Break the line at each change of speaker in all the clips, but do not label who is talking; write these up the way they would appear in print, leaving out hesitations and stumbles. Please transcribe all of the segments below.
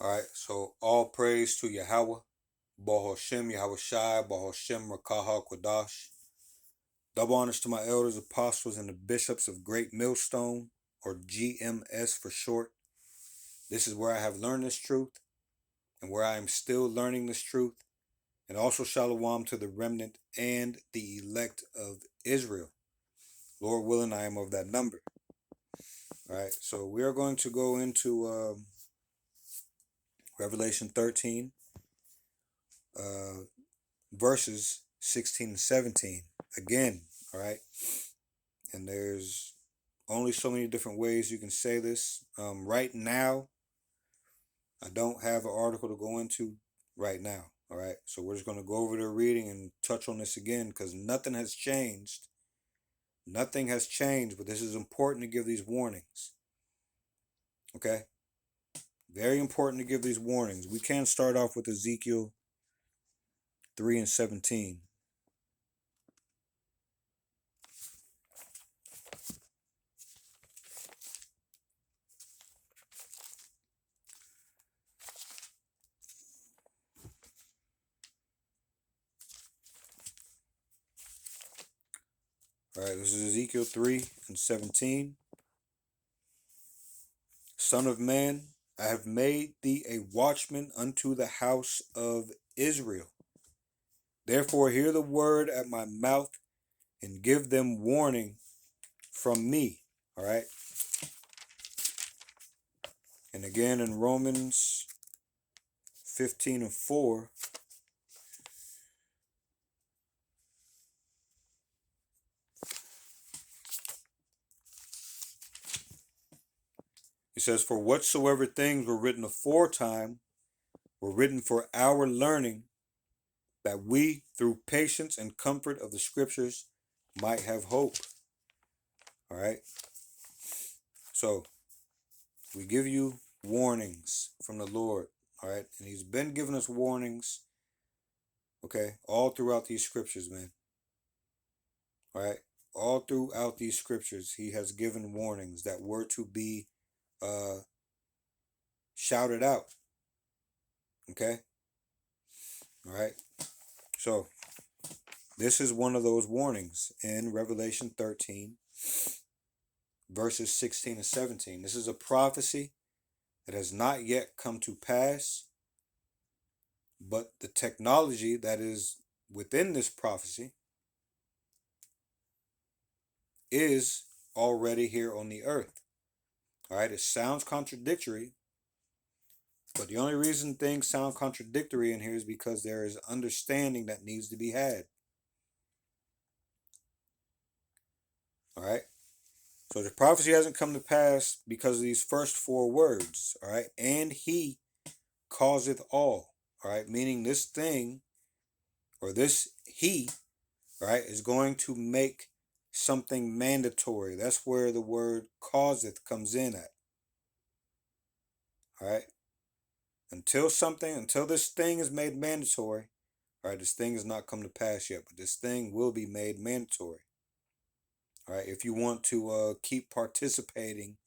All right, so all praise to Yahweh, Bahoshem, Yahweh Shai, Bahoshem, Rakaha, Kwadash. Double honors to my elders, apostles, and the bishops of Great Millstone, or GMS for short. This is where I have learned this truth, and where I am still learning this truth, and also Shalom to the remnant and the elect of Israel. Lord willing, I am of that number. All right, so we are going to go into Revelation 13, verses 16 and 17 again. All right, and there's only so many different ways you can say this. Right now, I don't have an article to go into right now. All right, so we're just going to go over the reading and touch on this again because nothing has changed. Nothing has changed, but this is important to give these warnings. Okay, very important to give these warnings. We can't start off with Ezekiel 3 and 17. All right, this is Ezekiel 3 and 17. Son of man, I have made thee a watchman unto the house of Israel. Therefore hear the word at my mouth and give them warning from me. All right. And again in Romans 15 and 4, it says, for whatsoever things were written aforetime were written for our learning, that we, through patience and comfort of the scriptures, might have hope. All right. So we give you warnings from the Lord. All right. And he's been giving us warnings, okay, all throughout these scriptures, man. All right. All throughout these scriptures, he has given warnings that were to be shouted out. Okay. All right. So this is one of those warnings in Revelation 13, verses 16 and 17. This is a prophecy that has not yet come to pass, but the technology that is within this prophecy is already here on the earth. All right, it sounds contradictory, but the only reason things sound contradictory in here is because there is understanding that needs to be had. All right, so the prophecy hasn't come to pass because of these first four words. All right, and he causeth all. All right, meaning this thing or this he, all right, is going to make something mandatory. That's where the word causeth comes in at. All right, until this thing is made mandatory, all right, this thing has not come to pass yet, but this thing will be made mandatory. All right, if you want to keep participating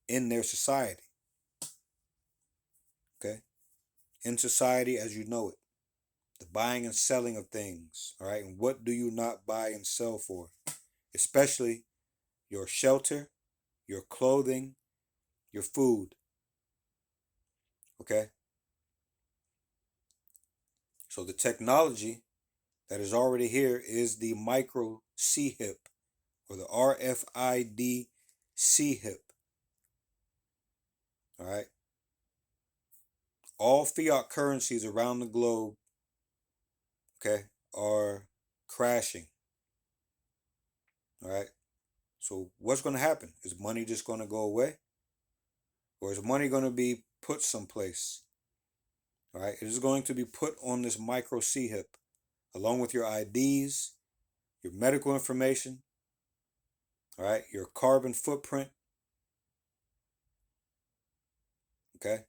in their society. Okay, in society as you know it, the buying and selling of things. All right, and what do you not buy and sell for? Especially your shelter, your clothing, your food. Okay, so the technology that is already here is the micro C-HIP or the RFID C-HIP. All right, all fiat currencies around the globe, okay, are crashing. All right, so what's going to happen? Is money just going to go away, or is money going to be put someplace? All right, it is going to be put on this micro C-HIP along with your IDs, your medical information, all right, your carbon footprint. Okay,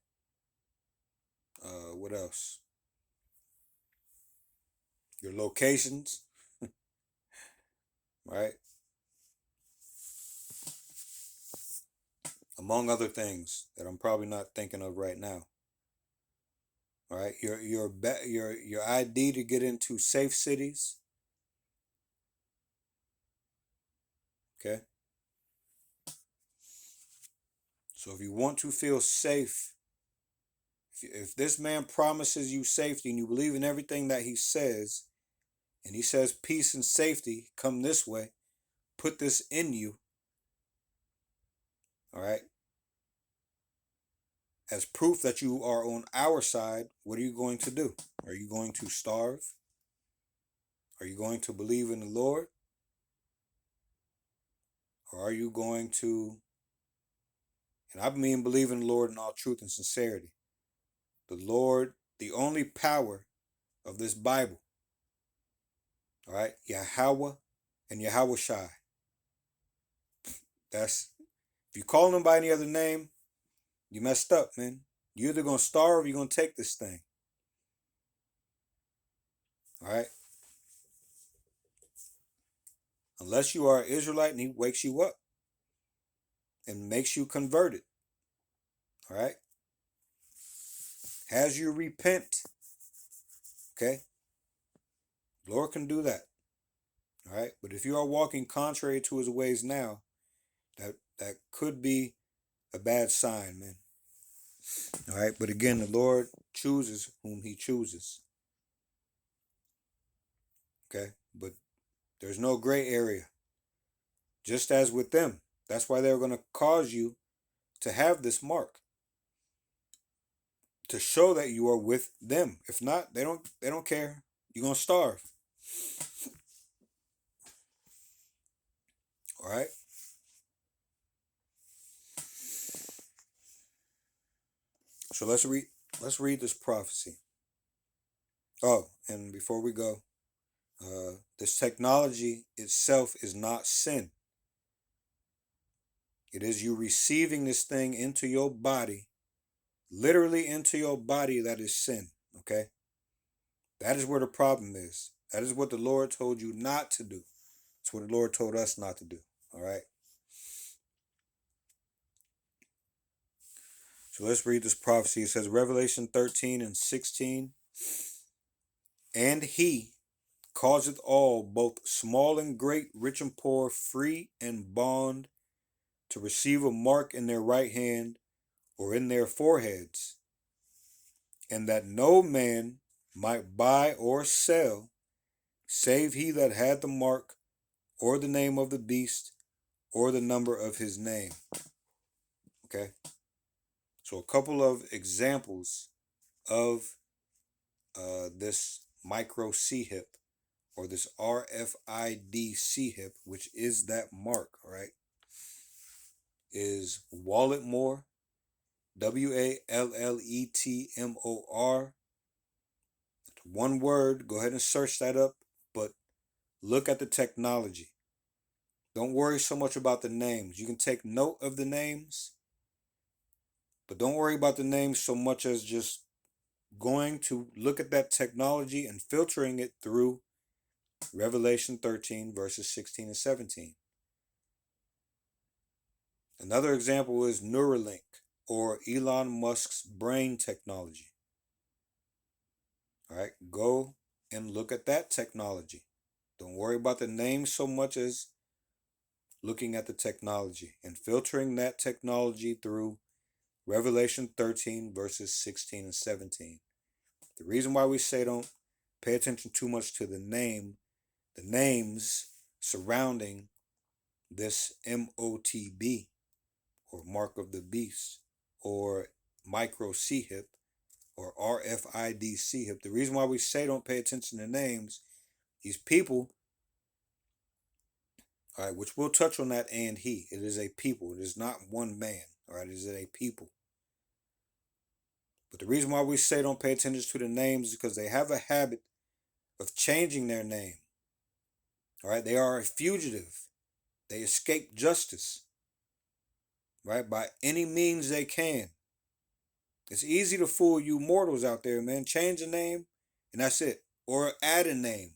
what else? Your locations, right? Among other things that I'm probably not thinking of right now. right? Your ID to get into safe cities. Okay. So if you want to feel safe, if this man promises you safety and you believe in everything that he says, and he says peace and safety come this way, put this in you, all right, as proof that you are on our side, what are you going to do? Are you going to starve? Are you going to believe in the Lord? Or are you going to, and I mean believe in the Lord in all truth and sincerity, the Lord, the only power of this Bible, all right, Yahweh and Yahweh Shai. That's, if you call him by any other name, you messed up, man. You're either going to starve or you're going to take this thing. All right? Unless you are an Israelite and he wakes you up and makes you converted. All right? Has you repent. Okay? The Lord can do that. All right? But if you are walking contrary to his ways now, that could be a bad sign, man. All right? But again, the Lord chooses whom he chooses. Okay? But there's no gray area. Just as with them. That's why they're going to cause you to have this mark, to show that you are with them. If not, they don't care. You're going to starve. All right? So let's read this prophecy. Oh, and before we go, this technology itself is not sin. It is you receiving this thing into your body, literally into your body, that is sin. Okay? That is where the problem is. That is what the Lord told you not to do. That's what the Lord told us not to do. All right? So let's read this prophecy. It says, Revelation 13 and 16. And he causeth all, both small and great, rich and poor, free and bond, to receive a mark in their right hand or in their foreheads, and that no man might buy or sell, save he that had the mark, or the name of the beast, or the number of his name. Okay? So a couple of examples of this micro C-hip, or this RFID C-hip, which is that mark, all right, is Walletmore, WALLETMOR. One word, go ahead and search that up, but look at the technology. Don't worry so much about the names. You can take note of the names, but don't worry about the names so much as just going to look at that technology and filtering it through Revelation 13, verses 16 and 17. Another example is Neuralink, or Elon Musk's brain technology. All right, go and look at that technology. Don't worry about the name so much as looking at the technology and filtering that technology through Revelation 13, verses 16 and 17. The reason why we say don't pay attention too much to the names surrounding this MOTB, or Mark of the Beast, or Micro C-Hip, or RFID C-Hip. The reason why we say don't pay attention to names, these people, all right, which we'll touch on that, and he. It is a people. It is not one man, all right? It is a people. But the reason why we say don't pay attention to the names is because they have a habit of changing their name. All right, they are a fugitive. They escape justice, right, by any means they can. It's easy to fool you mortals out there, man. Change a name, and that's it. Or add a name,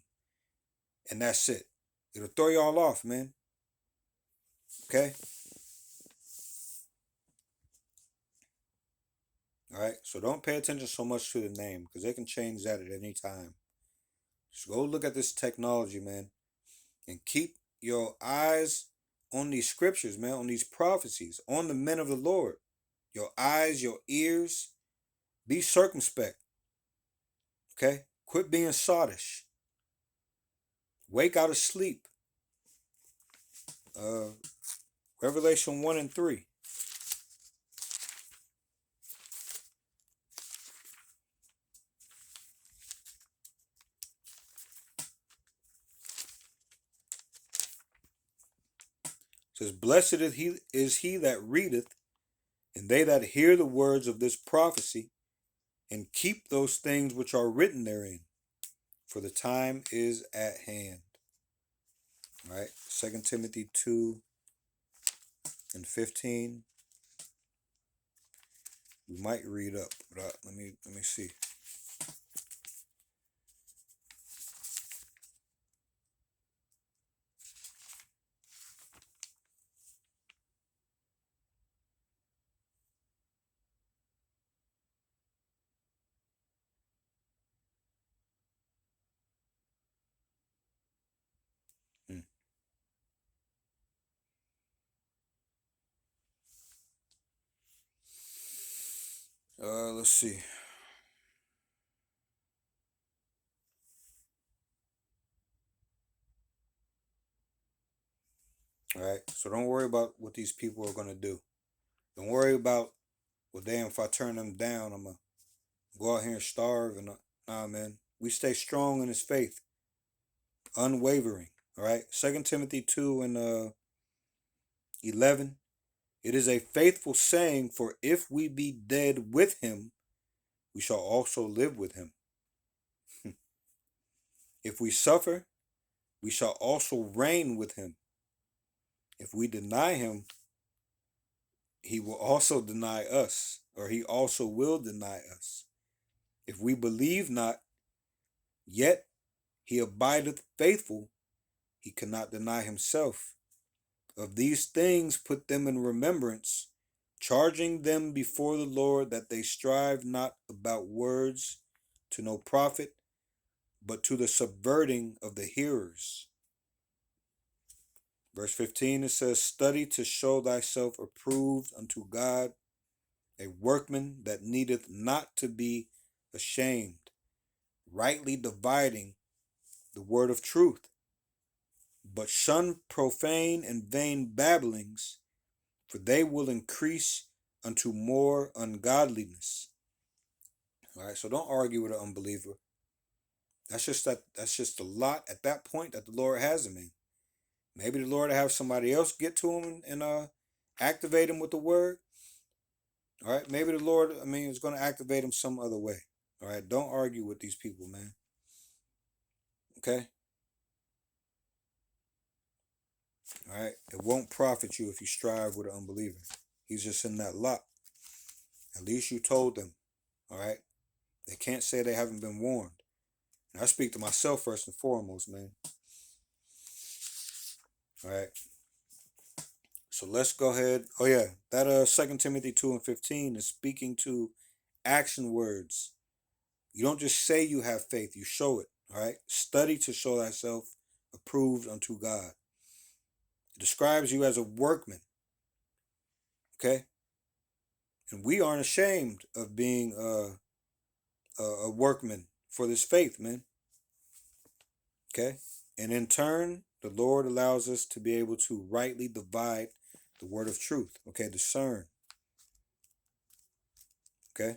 and that's it. It'll throw y'all off, man. Okay? All right. So don't pay attention so much to the name because they can change that at any time. Just go look at this technology, man, and keep your eyes on these scriptures, man, on these prophecies, on the men of the Lord. Your eyes, your ears, be circumspect. Okay? Quit being sottish. Wake out of sleep. Uh, Revelation 1 and 3. It says, Blessed is he that readeth, and they that hear the words of this prophecy, and keep those things which are written therein, for the time is at hand. All right, 2 Timothy 2 and 15. We might read up, but let me see. Hmm. Let's see. All right, so don't worry about what these people are gonna do. Don't worry about, well, damn, if I turn them down, I'm gonna go out here and starve. And nah, man, we stay strong in His faith, unwavering. All right, 2 Timothy 2 and 11. It is a faithful saying, for if we be dead with Him, we shall also live with Him. If we suffer, we shall also reign with Him. If we deny Him, He will also deny us, or He also will deny us. If we believe not, yet He abideth faithful, He cannot deny Himself. Of these things put them in remembrance, charging them before the Lord that they strive not about words to no profit, but to the subverting of the hearers. Verse 15, it says, Study to show thyself approved unto God, a workman that needeth not to be ashamed, rightly dividing the word of truth. But shun profane and vain babblings, for they will increase unto more ungodliness. All right, so don't argue with an unbeliever. That's just a lot at that point that the Lord has him in. Maybe the Lord will have somebody else get to him and activate him with the word. All right, maybe the Lord, is going to activate him some other way. All right, don't argue with these people, man. Okay? All right, it won't profit you if you strive with an unbeliever. He's just in that lot. At least you told them. All right, they can't say they haven't been warned. And I speak to myself first and foremost, man. All right. So let's go ahead. Oh yeah, that 2 Timothy 2 and 15 is speaking to action words. You don't just say you have faith, you show it. All right. Study to show thyself approved unto God. It describes you as a workman. Okay. And we aren't ashamed of being a workman for this faith, man. Okay. And in turn, the Lord allows us to be able to rightly divide the word of truth. Okay. Discern. Okay.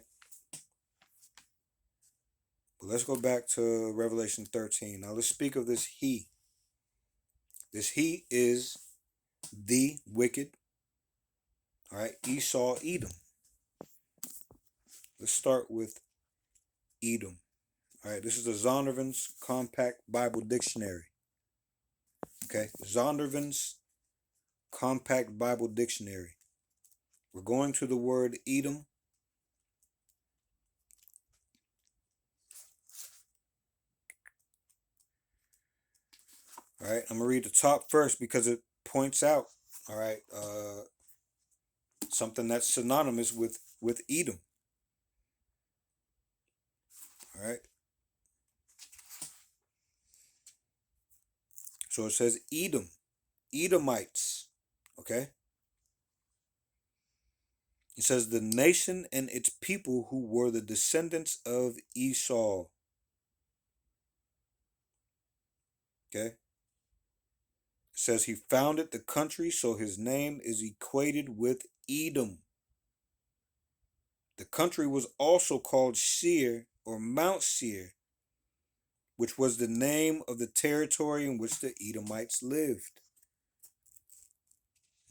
But let's go back to Revelation 13. Now let's speak of this he. This he is the wicked. All right. Esau, Edom. Let's start with Edom. All right. This is the Zondervan's Compact Bible Dictionary. Okay. Zondervan's Compact Bible Dictionary. We're going to the word Edom. All right, I'm gonna read the top first because it points out, all right, something that's synonymous with Edom. All right. So it says Edom, Edomites. Okay. It says the nation and its people who were the descendants of Esau. Okay. It says he founded the country, so his name is equated with Edom. The country was also called Seir or Mount Seir, which was the name of the territory in which the Edomites lived.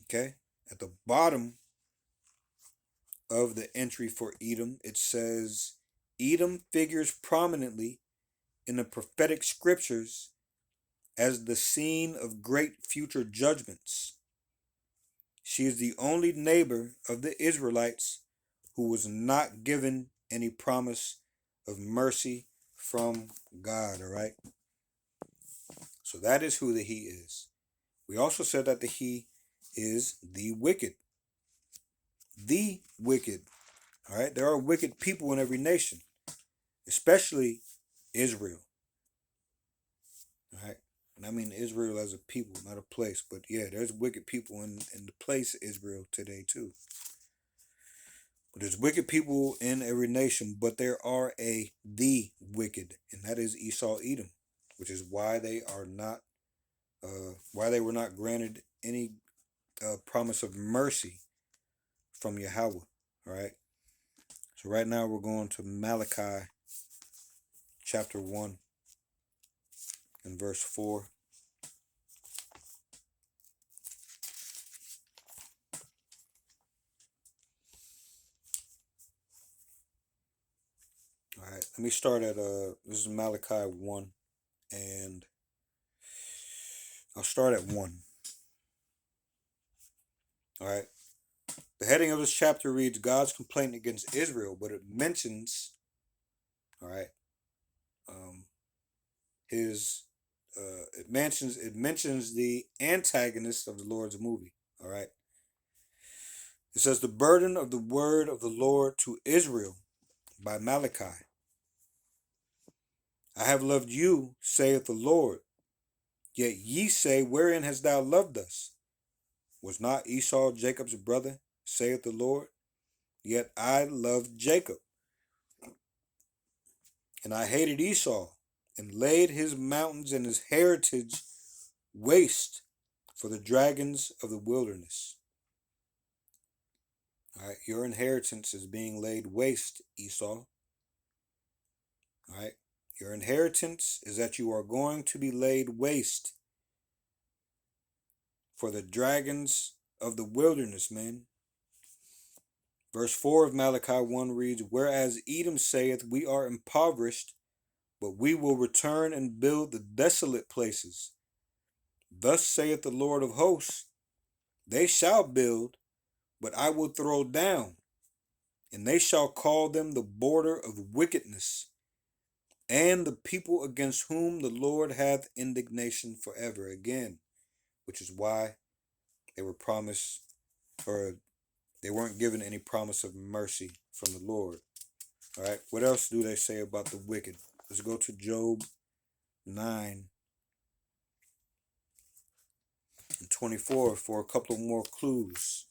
Okay. At the bottom of the entry for Edom, it says Edom figures prominently in the prophetic scriptures as the scene of great future judgments. She is the only neighbor of the Israelites who was not given any promise of mercy from God. All right. So that is who the he is. We also said that the he is the wicked. The wicked. All right. There are wicked people in every nation, especially Israel. All right. And I mean Israel as a people, not a place. But yeah, there's wicked people in the place Israel today too. But there's wicked people in every nation, but there are the wicked, and that is Esau Edom, which is why they are not why they were not granted any promise of mercy from Yahweh. All right. So right now we're going to Malachi chapter 1 and verse 4. All right. Let me start at this is Malachi 1, and I'll start at 1. All right. The heading of this chapter reads God's complaint against Israel, but it mentions, all right, his it mentions the antagonist of the Lord's movie. All right. It says the burden of the word of the Lord to Israel by Malachi. I have loved you, saith the Lord. Yet ye say, wherein hast thou loved us? Was not Esau Jacob's brother, saith the Lord? Yet I loved Jacob, and I hated Esau, and laid his mountains and his heritage waste for the dragons of the wilderness. All right, your inheritance is being laid waste, Esau. All right, your inheritance is that you are going to be laid waste for the dragons of the wilderness, man. Verse 4 of Malachi 1 reads, whereas Edom saith, we are impoverished, but we will return and build the desolate places. Thus saith the Lord of hosts, they shall build, but I will throw down, and they shall call them the border of wickedness, and the people against whom the Lord hath indignation forever. Again, which is why they were promised, or they weren't given any promise of mercy from the Lord. All right, what else do they say about the wicked? Let's go to Job 9 and 24 for a couple more clues.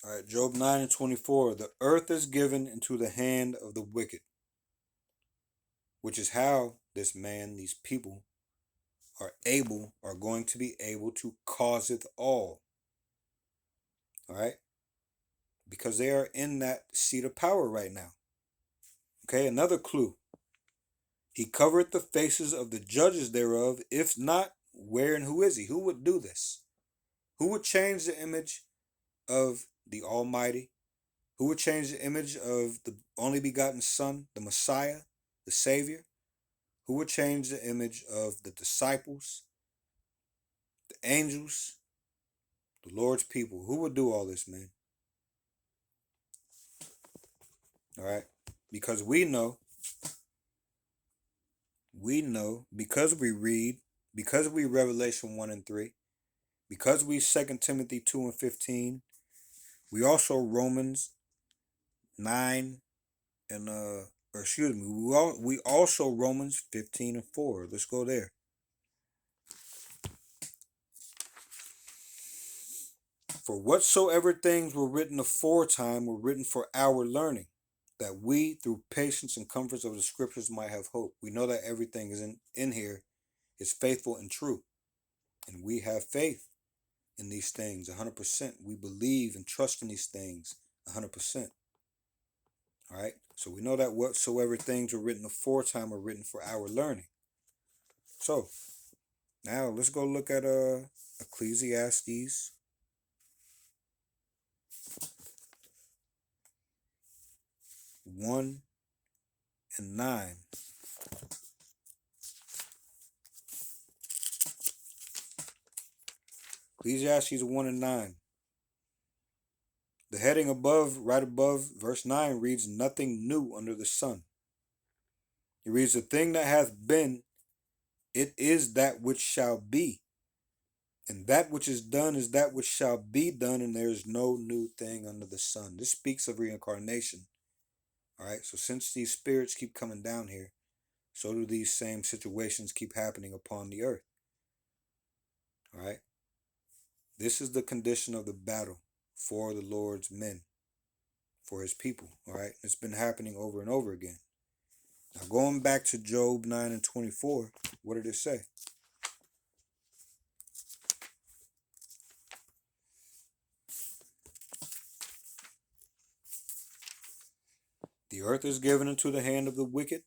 All right, Job 9 and 24. The earth is given into the hand of the wicked, which is how this man, these people, are going to be able to causeth all. All right? Because they are in that seat of power right now. Okay, another clue. He covereth the faces of the judges thereof. If not, where and who is he? Who would do this? Who would change the image of the Almighty? Who would change the image of the only begotten Son, the Messiah, the Savior? Who would change the image of the disciples, the angels, the Lord's people? Who would do all this, man? All right? Because we know we know because we read, because we Revelation 1 and 3, because we 2 Timothy 2 and 15, we also Romans 9 and or excuse me, we also Romans 15 and 4. Let's go there. For whatsoever things were written aforetime were written for our learning, that we through patience and comforts of the scriptures might have hope. We know that everything is in here is faithful and true. And we have faith in these things 100%. We believe and trust in these things 100%. All right. So we know that whatsoever things were written aforetime were written for our learning. So now let's go look at Ecclesiastes 1 and 9. Ecclesiastes 1 and 9. The heading above, right above verse 9 reads, nothing new under the sun. It reads, the thing that hath been, it is that which shall be. And that which is done is that which shall be done, and there is no new thing under the sun. This speaks of reincarnation. All right, so since these spirits keep coming down here, so do these same situations keep happening upon the earth. All right, this is the condition of the battle for the Lord's men, for his people. All right, it's been happening over and over again. Now, going back to Job 9 and 24, what did it say? The earth is given into the hand of the wicked.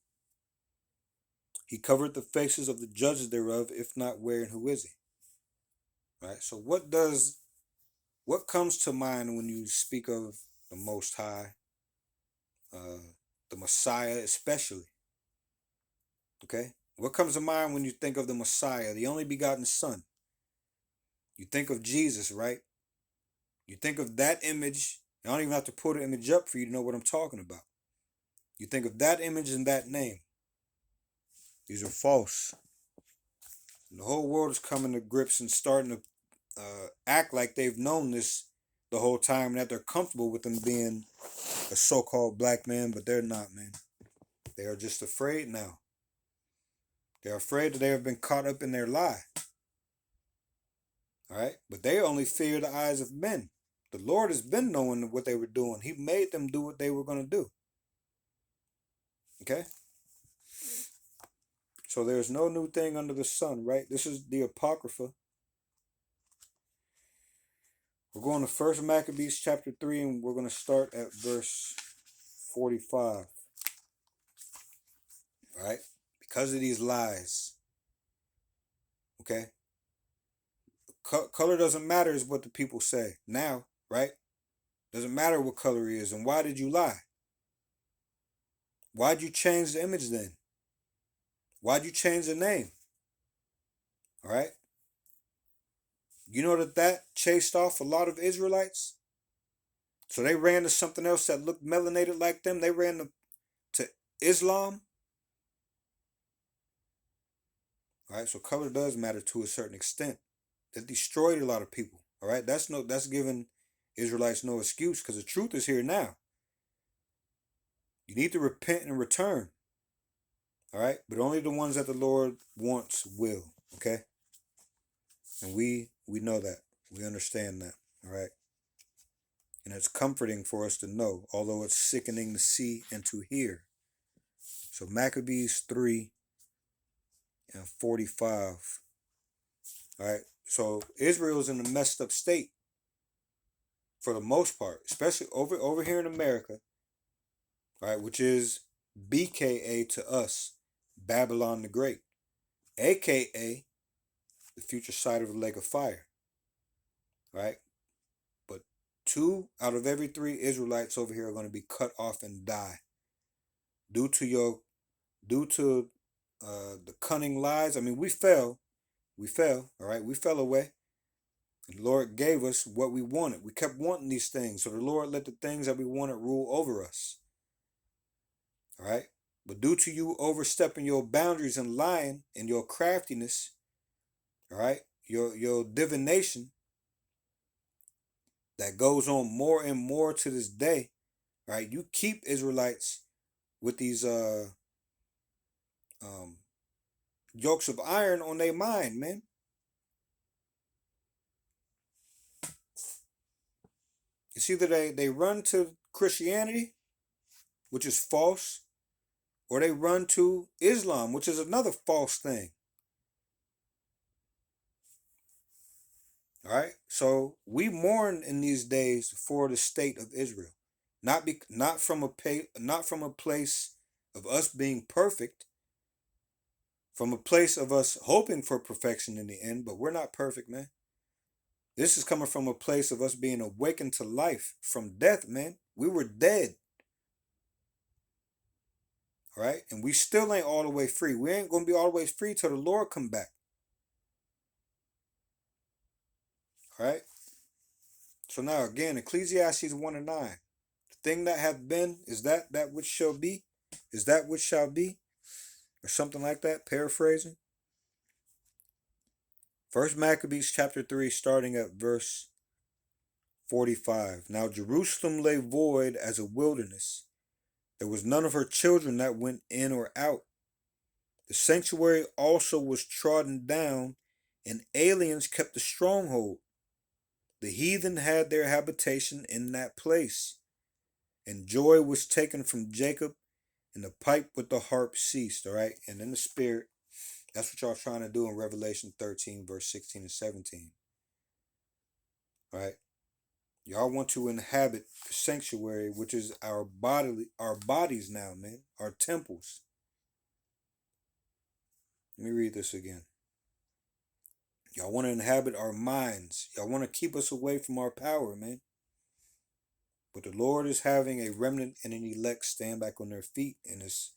He covered the faces of the judges thereof, if not where and who is he? Right. So what comes to mind when you speak of the Most High, the Messiah especially? Okay. What comes to mind when you think of the Messiah, the only begotten Son? You think of Jesus, right? You think of that image. I don't even have to put an image up for you to know what I'm talking about. You think of that image and that name. These are false. And the whole world is coming to grips and starting to act like they've known this the whole time and that they're comfortable with them being a so-called black man, but they're not, man. They are just afraid now. They're afraid that they have been caught up in their lie. All right? But they only fear the eyes of men. The Lord has been knowing what they were doing. He made them do what they were going to do. Okay? So there's no new thing under the sun, right? This is the Apocrypha. We're going to 1 Maccabees chapter 3, and we're going to start at verse 45. All right? Because of these lies. Okay? Color doesn't matter is what the people say now, right? Doesn't matter what color he is. And why did you lie? Why'd you change the image then? Why'd you change the name? All right? You know that chased off a lot of Israelites? So they ran to something else that looked melanated like them. They ran to Islam. All right, so color does matter to a certain extent. That destroyed a lot of people. All right, that's giving Israelites no excuse because the truth is here now. You need to repent and return. All right, but only the ones that the Lord wants will. Okay, and we know that. We understand that. All right, and it's comforting for us to know, although it's sickening to see and to hear. So Maccabees 3 and 45. All right, so Israel's in a messed up state for the most part, especially over here in America. All right, which is BKA to us, Babylon the Great, aka the future site of the lake of fire. Right, but 2 out of every 3 Israelites over here are going to be cut off and die due to the cunning lies. I mean, we fell. All right, we fell away. And the Lord gave us what we wanted. We kept wanting these things, so the Lord let the things that we wanted rule over us. All right, But due to you overstepping your boundaries and lying and your craftiness, all right, your divination that goes on more and more to this day, right? You keep Israelites with these um yokes of iron on their mind, man. It's either they run to Christianity, which is false, or they run to Islam, which is another false thing. All right. So we mourn in these days for the state of Israel, not from a place of us being perfect, from a place of us hoping for perfection in the end, but we're not perfect, man. This is coming from a place of us being awakened to life from death, man. We were dead, all right, and we still ain't all the way free. We ain't gonna be all the way free till the Lord come back, all right. So now again, Ecclesiastes 1:9. The thing that hath been is that which shall be, is that which shall be, or something like that, paraphrasing. First Maccabees chapter 3, starting at verse 45. Now Jerusalem lay void as a wilderness. There was none of her children that went in or out. The sanctuary also was trodden down, and aliens kept the stronghold. The heathen had their habitation in that place, and joy was taken from Jacob, and the pipe with the harp ceased. All right, and in the spirit, that's what y'all trying to do in Revelation 13, verse 16 and 17. All right, y'all want to inhabit the sanctuary, which is our bodies now, man, our temples. Let me read this again. Y'all want to inhabit our minds. Y'all want to keep us away from our power, man. But the Lord is having a remnant and an elect stand back on their feet, and it's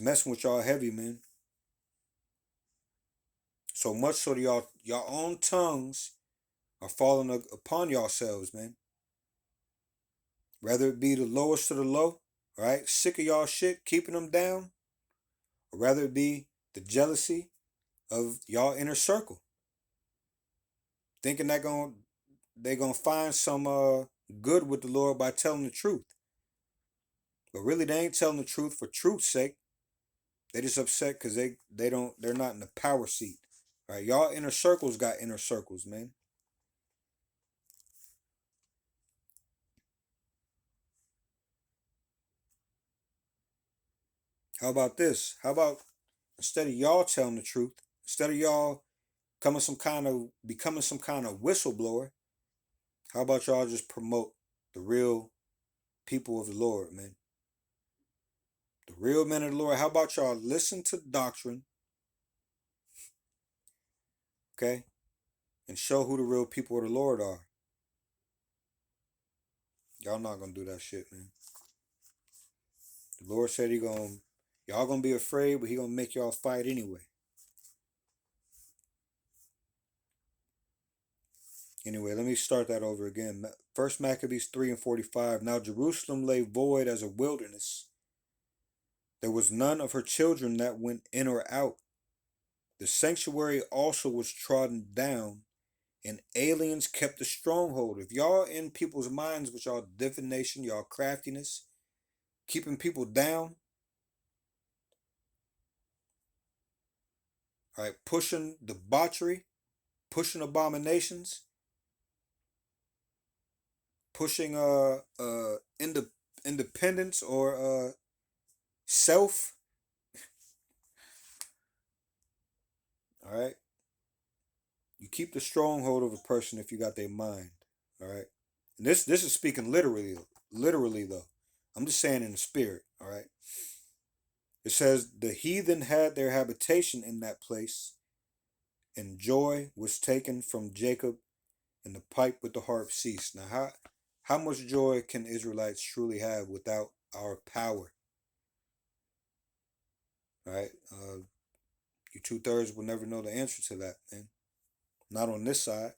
messing with y'all heavy, man. So much so that y'all own tongues are falling upon yourselves, man. Whether it be the lowest of the low, right? Sick of y'all shit, keeping them down, or rather it be the jealousy of y'all inner circle, thinking they gonna find some good with the Lord by telling the truth. But really they ain't telling the truth for truth's sake. They just upset because they're not in the power seat. Right? Y'all inner circles got inner circles, man. How about this? How about instead of y'all telling the truth, instead of y'all becoming some kind of whistleblower, how about y'all just promote the real people of the Lord, man? The real men of the Lord. How about y'all listen to doctrine, okay, and show who the real people of the Lord are? Y'all not gonna do that shit, man. The Lord said y'all gonna be afraid, but he gonna make y'all fight anyway. Anyway, let me start that over again. First Maccabees 3 and 45. Now Jerusalem lay void as a wilderness. There was none of her children that went in or out. The sanctuary also was trodden down, and aliens kept the stronghold. If y'all in people's minds with y'all divination, y'all craftiness, keeping people down, all right, pushing debauchery, pushing abominations, pushing independence or self, all right. You keep the stronghold of a person if you got their mind, all right. And this is speaking literally though. I'm just saying in the spirit, all right. It says the heathen had their habitation in that place, and joy was taken from Jacob, and the pipe with the harp ceased. Now, how much joy can Israelites truly have without our power? All right, you 2/3 will never know the answer to that, man. Not on this side.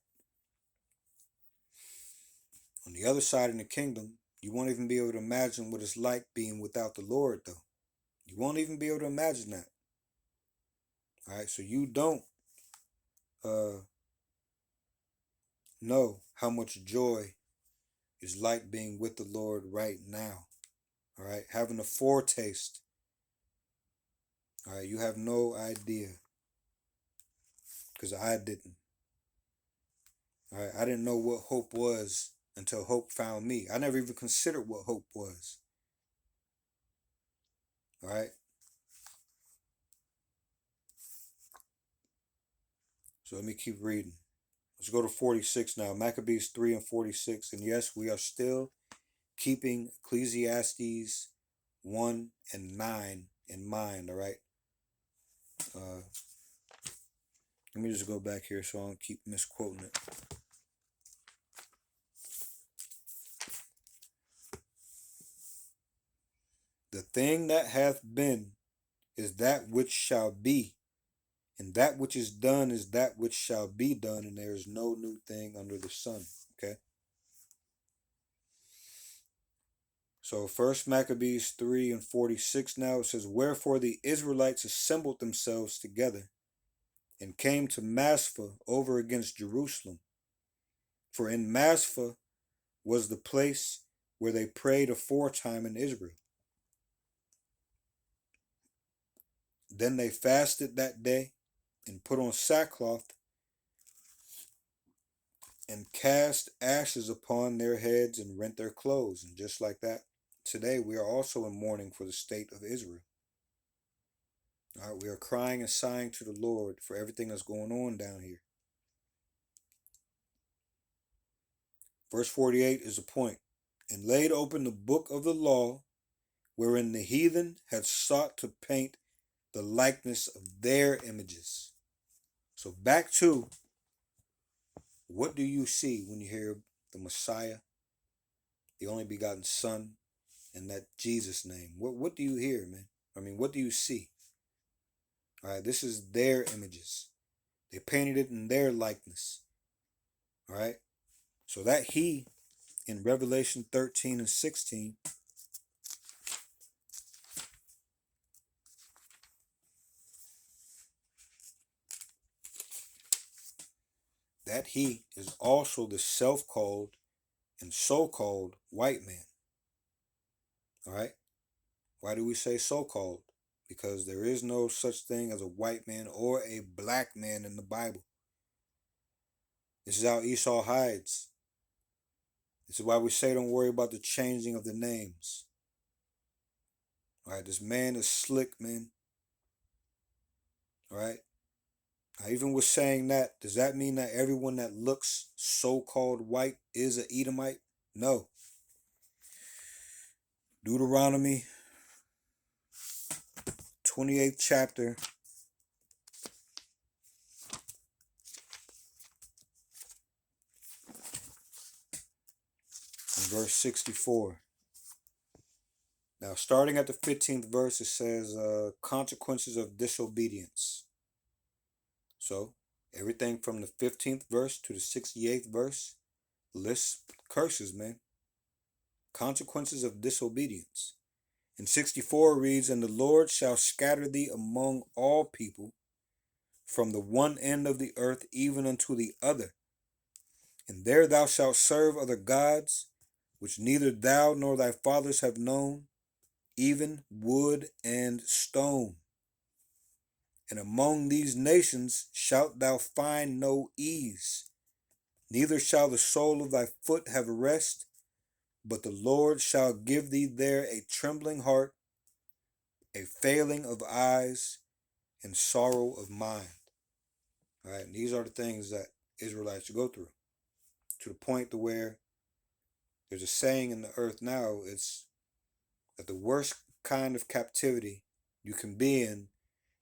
On the other side in the kingdom, you won't even be able to imagine what it's like being without the Lord, though. You won't even be able to imagine that. All right, so you don't uh, know how much joy is like being with the Lord right now. All right, having a foretaste. All right, you have no idea, because I didn't. All right, I didn't know what hope was until hope found me. I never even considered what hope was. All right, so let me keep reading. Let's go to 46 now. Maccabees 3 and 46. And yes, we are still keeping Ecclesiastes 1 and 9 in mind, all right? Let me just go back here so I don't keep misquoting it. The thing that hath been is that which shall be, and that which is done is that which shall be done, and there is no new thing under the sun. Okay? So first Maccabees 3 and 46 now, it says, wherefore the Israelites assembled themselves together and came to Maspha over against Jerusalem. For in Maspha was the place where they prayed aforetime in Israel. Then they fasted that day and put on sackcloth and cast ashes upon their heads and rent their clothes. And just like that, today we are also in mourning for the state of Israel. All right, we are crying and sighing to the Lord for everything that's going on down here. Verse 48 is the point. And laid open the book of the law, wherein the heathen had sought to paint the likeness of their images. So back to, what do you see when you hear the Messiah, the only begotten Son, and that Jesus name? What do you hear, man? I mean, what do you see? All right, this is their images. They painted it in their likeness. All right, so that he, in Revelation 13 and 16, that he is also the self-called and so-called white man. All right, why do we say so-called? Because there is no such thing as a white man or a black man in the Bible. This is how Esau hides. This is why we say don't worry about the changing of the names. All right, this man is slick, man. All right. I even was saying that, does that mean that everyone that looks so-called white is an Edomite? No. Deuteronomy 28th chapter, verse 64. Now, starting at the 15th verse, it says consequences of disobedience. So, everything from the 15th verse to the 68th verse lists curses, man. Consequences of disobedience. And 64 reads, and the Lord shall scatter thee among all people, from the one end of the earth even unto the other. And there thou shalt serve other gods, which neither thou nor thy fathers have known, even wood and stone. And among these nations shalt thou find no ease, neither shall the sole of thy foot have rest, but the Lord shall give thee there a trembling heart, a failing of eyes, and sorrow of mind. All right, and these are the things that Israelites go through, to the point to where there's a saying in the earth now, it's that the worst kind of captivity you can be in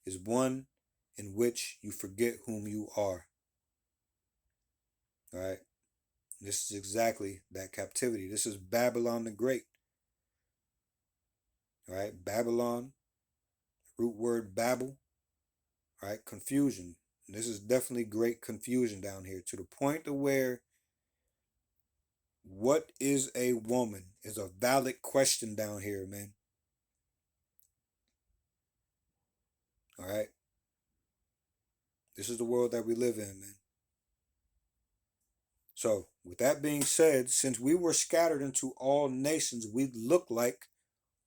is one in which you forget whom you are. All right, this is exactly that captivity. This is Babylon the Great. All right, Babylon, root word Babel. All right, confusion. And this is definitely great confusion down here, to the point to where what is a woman is a valid question down here, man. All right. This is the world that we live in, man. So, with that being said, since we were scattered into all nations, we look like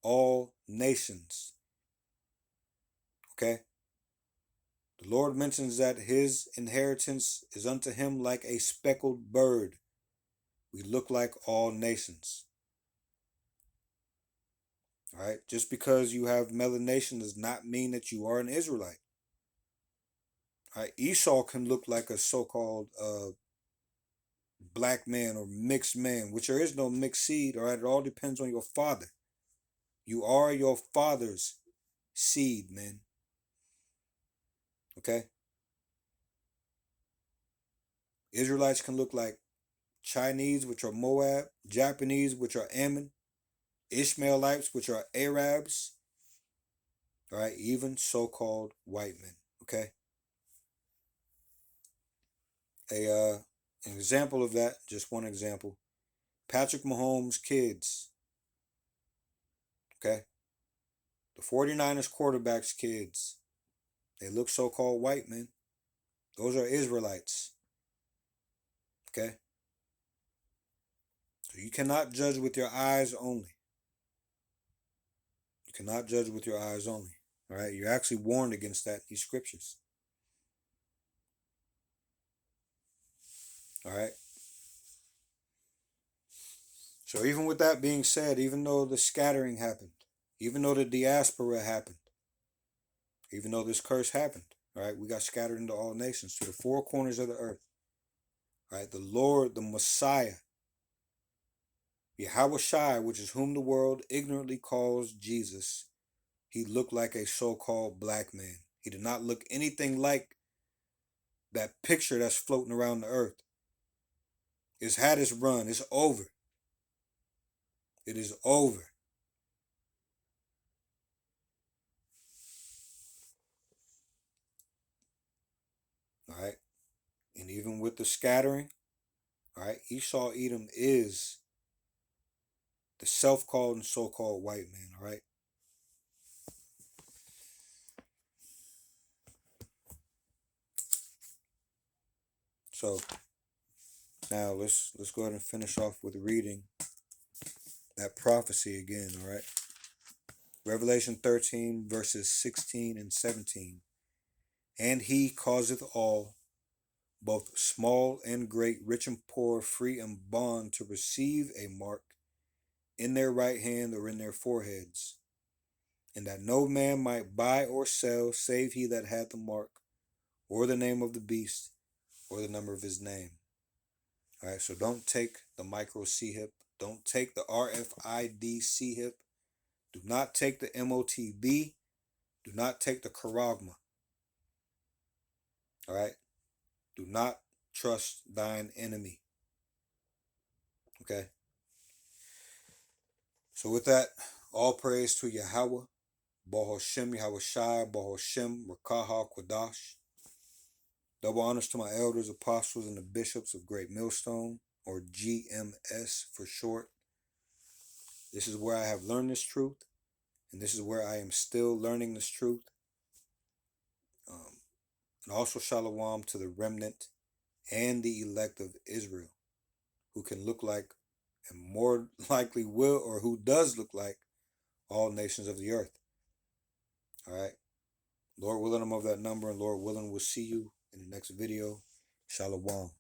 all nations. Okay? The Lord mentions that his inheritance is unto him like a speckled bird. We look like all nations. All right? Just because you have melanation does not mean that you are an Israelite. All right? Esau can look like a so-called black man or mixed man, which there is no mixed seed. All right? It all depends on your father. You are your father's seed, man. Okay? Israelites can look like Chinese, which are Moab, Japanese, which are Ammon, Ishmaelites, which are Arabs, all right, even so-called white men. Okay, an example of that, just one example. Patrick Mahomes' kids. Okay, the 49ers quarterback's kids. They look so-called white men. Those are Israelites. Okay, so you cannot judge with your eyes only. You cannot judge with your eyes only. All right, you're actually warned against that in these scriptures. All right. So even with that being said, even though the scattering happened, even though the diaspora happened, even though this curse happened, right, we got scattered into all nations to the four corners of the earth. Right, the Lord, the Messiah, Yahweh Shai, which is whom the world ignorantly calls Jesus, he looked like a so-called black man. He did not look anything like that picture that's floating around the earth. It's had its run. It's over. It is over. All right. And even with the scattering, all right, Esau Edom is the self-called and so-called white man. All right. So now let's go ahead and finish off with reading that prophecy again. All right. Revelation 13 verses 16 and 17. And he causeth all, both small and great, rich and poor, free and bond, to receive a mark in their right hand or in their foreheads, and that no man might buy or sell save he that had the mark, or the name of the beast, or the number of his name. All right, so don't take the micro CHIP. Don't take the RFID CHIP. Do not take the MOTB. Do not take the charagma. All right? Do not trust thine enemy. Okay? So with that, all praise to Yahweh, Bahoshem Yahweh Shai, Bahoshem Rakaha Kwadash. Double honors to my elders, apostles, and the bishops of Great Millstone, or GMS for short. This is where I have learned this truth, and this is where I am still learning this truth. And also shalom to the remnant and the elect of Israel, who can look like, and more likely will, or who does look like, all nations of the earth. All right. Lord willing, I'm of that number, and Lord willing, we'll see you in the next video. Shalom.